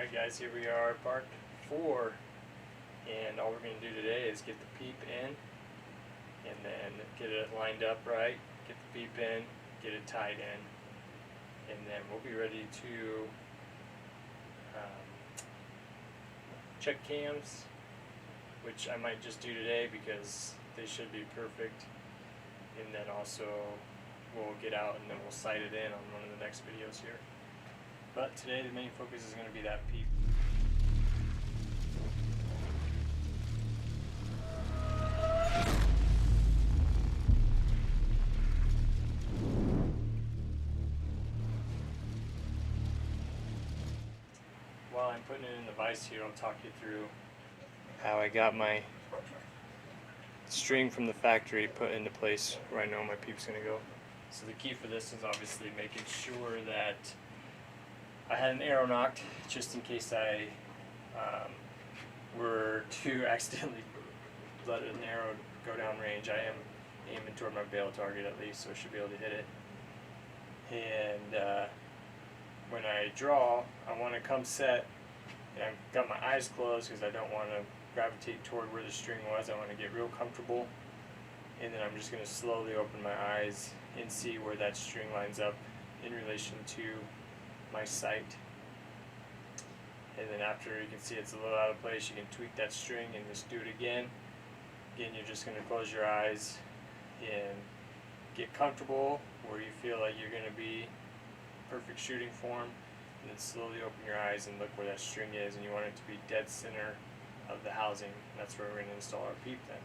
Alright guys, here we are, part 4, and all we're going to do today is get the peep in, and then get it lined up right, get the peep in, get it tied in, and then we'll be ready to check cams, which I might just do today because they should be perfect, and then also we'll get out and then we'll sight it in on one of the next videos here. But today the main focus is going to be that peep. While I'm putting it in the vise here, I'll talk you through how I got my string from the factory put into place where I know my peep's going to go. So the key for this is obviously making sure that I had an arrow nocked just in case I were to accidentally let an arrow go down range. I am aiming toward my bail target at least, so I should be able to hit it. And when I draw, I want to come set, and I've got my eyes closed because I don't want to gravitate toward where the string was. I want to get real comfortable, and then I'm just going to slowly open my eyes and see where that string lines up in relation to my sight. And then after you can see it's a little out of place, you can tweak that string and just do it again. Again, you're just going to close your eyes and get comfortable where you feel like you're going to be perfect shooting form, and then slowly open your eyes and look where that string is, and you want it to be dead center of the housing. That's where we're going to install our peep then.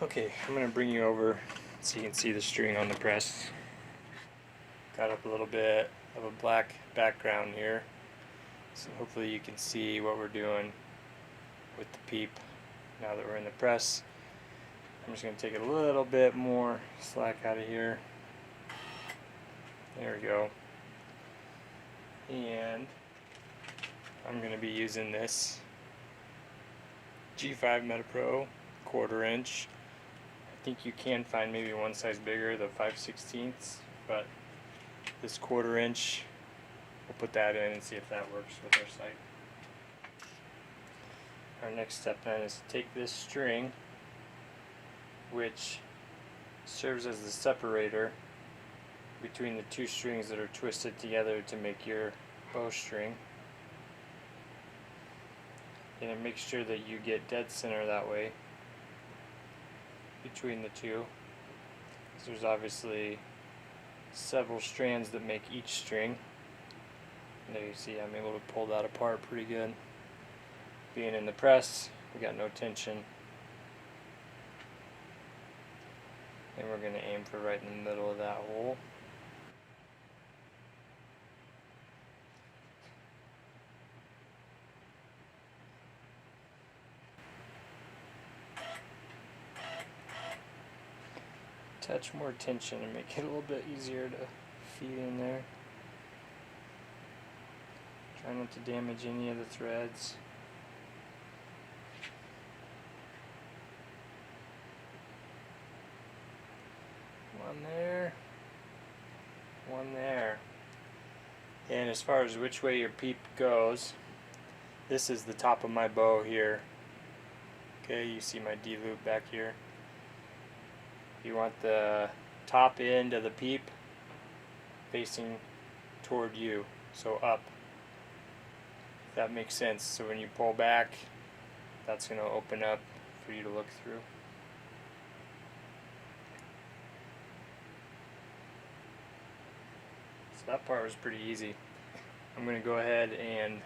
Okay, I'm going to bring you over so you can see the string on the press. Got up a little bit of a black background here, so hopefully you can see what we're doing with the peep now that we're in the press. I'm just going to take a little bit more slack out of here. There we go. And I'm going to be using this G5 Meta-Pro 1/4 inch. I think you can find maybe one size bigger, the 5/16, but this 1/4 inch, we'll put that in and see if that works with our sight. Our next step then is to take this string, which serves as the separator between the two strings that are twisted together to make your bowstring, and then make sure that you get dead center that way between the two. There's obviously several strands that make each string. And there you see I'm able to pull that apart pretty good. Being in the press, we got no tension, and we're going to aim for right in the middle of that hole. Touch more tension and make it a little bit easier to feed in there. Try not to damage any of the threads. One there, one there. And as far as which way your peep goes, this is the top of my bow here. Okay, you see my D-loop back here. You want the top end of the peep facing toward you, so up, if that makes sense. So when you pull back, that's going to open up for you to look through. So that part was pretty easy. I'm going to go ahead and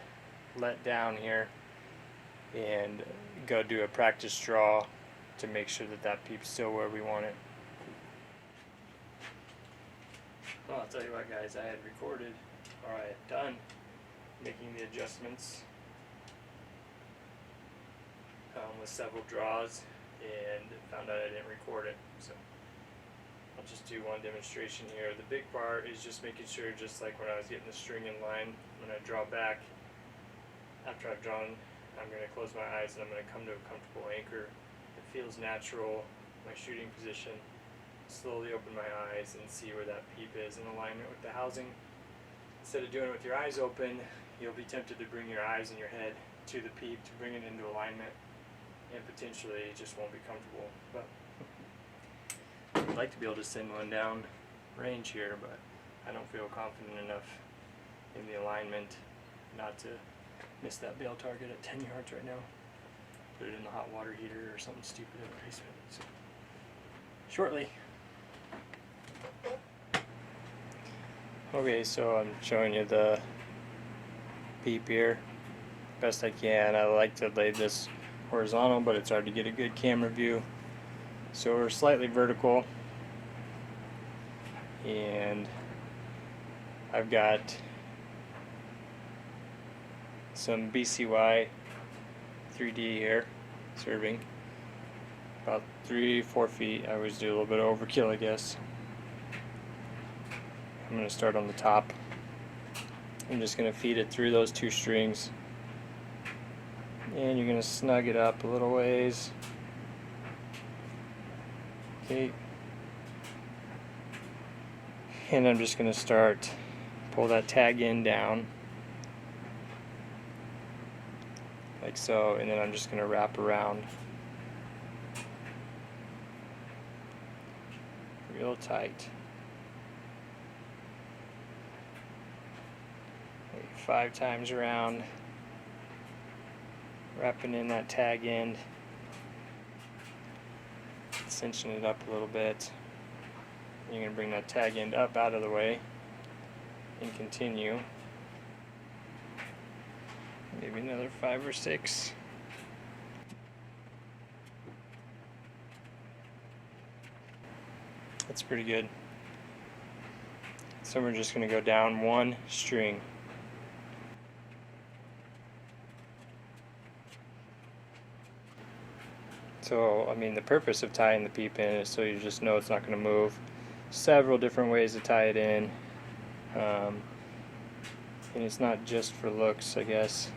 let down here and go do a practice draw to make sure that that peep's still where we want it. Well, I'll tell you what guys, I had recorded, or I had done making the adjustments with several draws, and found out I didn't record it, so I'll just do one demonstration here. The big part is just making sure, just like when I was getting the string in line, when I draw back, after I've drawn, I'm going to close my eyes and I'm going to come to a comfortable anchor. It feels natural, my shooting position. Slowly open my eyes and see where that peep is in alignment with the housing. Instead of doing it with your eyes open, you'll be tempted to bring your eyes and your head to the peep to bring it into alignment, and potentially it just won't be comfortable. But I'd like to be able to send one down range here, but I don't feel confident enough in the alignment not to miss that bail target at 10 yards right now. Put it in the hot water heater or something stupid in the basement. So, shortly. Okay, so I'm showing you the peep here best I can. I like to lay this horizontal, but it's hard to get a good camera view. So we're slightly vertical, and I've got some BCY 3D here serving about 3-4 feet. I always do a little bit of overkill, I guess. I'm going to start on the top. I'm just going to feed it through those two strings, and you're going to snug it up a little ways. Okay, and I'm just going to start, pull that tag end down like so, and then I'm just going to wrap around real tight. Maybe 5 times around, wrapping in that tag end, cinching it up a little bit. You're going to bring that tag end up out of the way and continue. Maybe another 5 or 6. That's pretty good. So we're just going to go down one string. So, I mean, the purpose of tying the peep in is so you just know it's not going to move. Several different ways to tie it in. And it's not just for looks, I guess.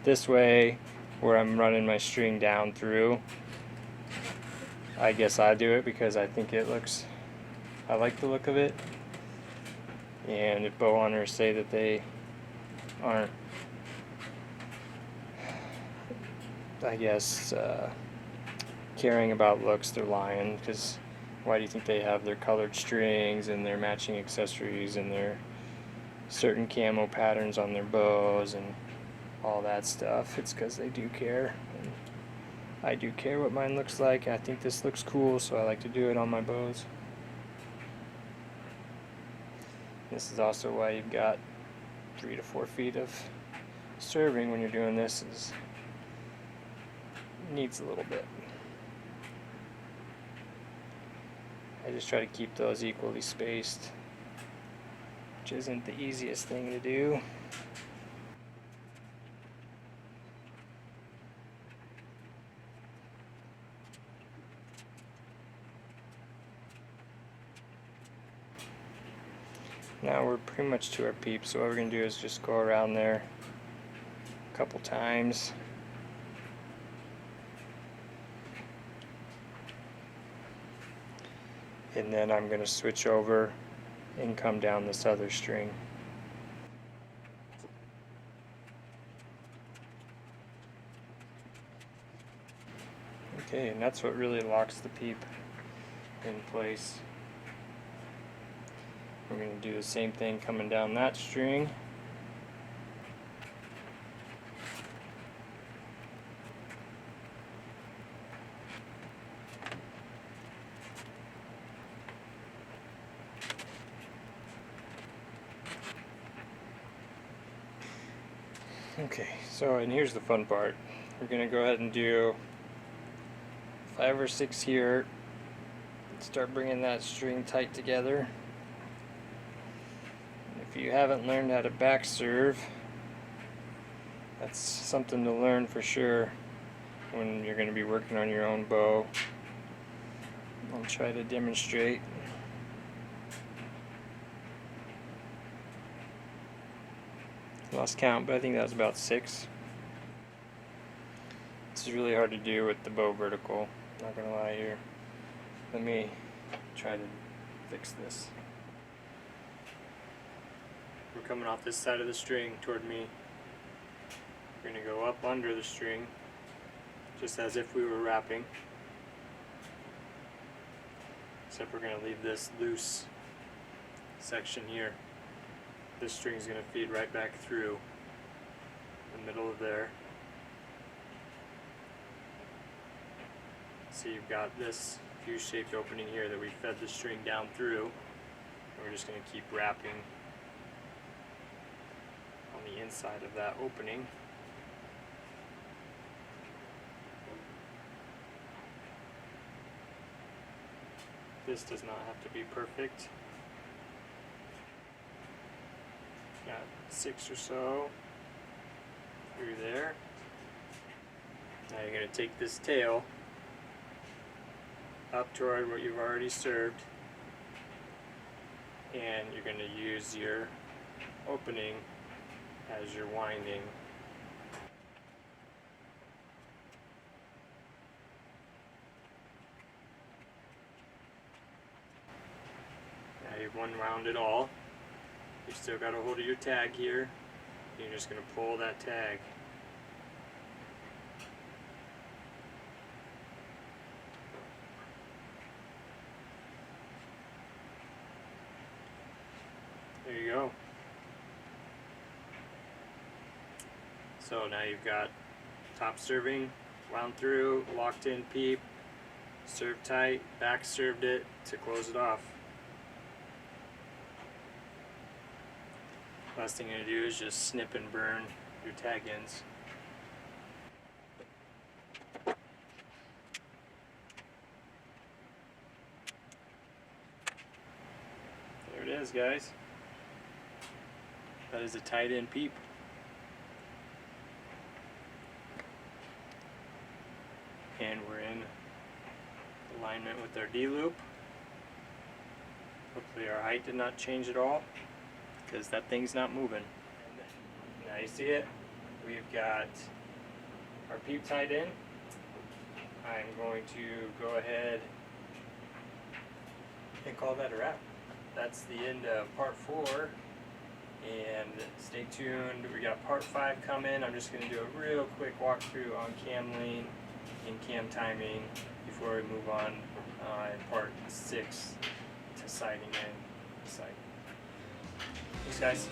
This way, where I'm running my string down through, I guess I do it because I think it looks, I like the look of it. And if bow hunters say that they aren't, I guess, caring about looks, they're lying, because why do you think they have their colored strings and their matching accessories and their certain camo patterns on their bows and all that stuff? It's because they do care, and I do care what mine looks like. I think this looks cool, so I like to do it on my bows. This is also why you've got 3 to 4 feet of serving when you're doing this. Is needs a little bit. I just try to keep those equally spaced, which isn't the easiest thing to do. Now we're pretty much to our peep, so what we're going to do is just go around there a couple times. And then I'm going to switch over and come down this other string. Okay, and that's what really locks the peep in place. We're going to do the same thing coming down that string. Okay, so and here's the fun part. We're going to go ahead and do 5 or 6 here. Start bringing that string tight together. If you haven't learned how to back serve, that's something to learn for sure when you're going to be working on your own bow. I'll try to demonstrate. Lost count, but I think that was about 6. This is really hard to do with the bow vertical, not gonna lie here. Let me try to fix this. We're coming off this side of the string toward me. We're going to go up under the string, just as if we were wrapping. Except we're going to leave this loose section here. This string is going to feed right back through the middle of there. So you've got this fuse-shaped opening here that we fed the string down through. And we're just going to keep wrapping on the inside of that opening. This does not have to be perfect. Got 6 or so through there. Now you're going to take this tail up toward what you've already served, and you're going to use your opening as you're winding. Now you've unwound it all. You've still got a hold of your tag here. You're just going to pull that tag. There you go. So now you've got top serving, wound through, locked in peep, served tight, back served it to close it off. Last thing you're going to do is just snip and burn your tag ends. There it is, guys. That is a tight end peep. And we're in alignment with our D-loop. Hopefully our height did not change at all, because that thing's not moving. Now you see it? We've got our peep tied in. I'm going to go ahead and call that a wrap. That's the end of part 4. And stay tuned, we got part 5 coming. I'm just going to do a real quick walkthrough on cam lane and cam timing before we move on in part 6 to sighting in the sight. Thanks, guys.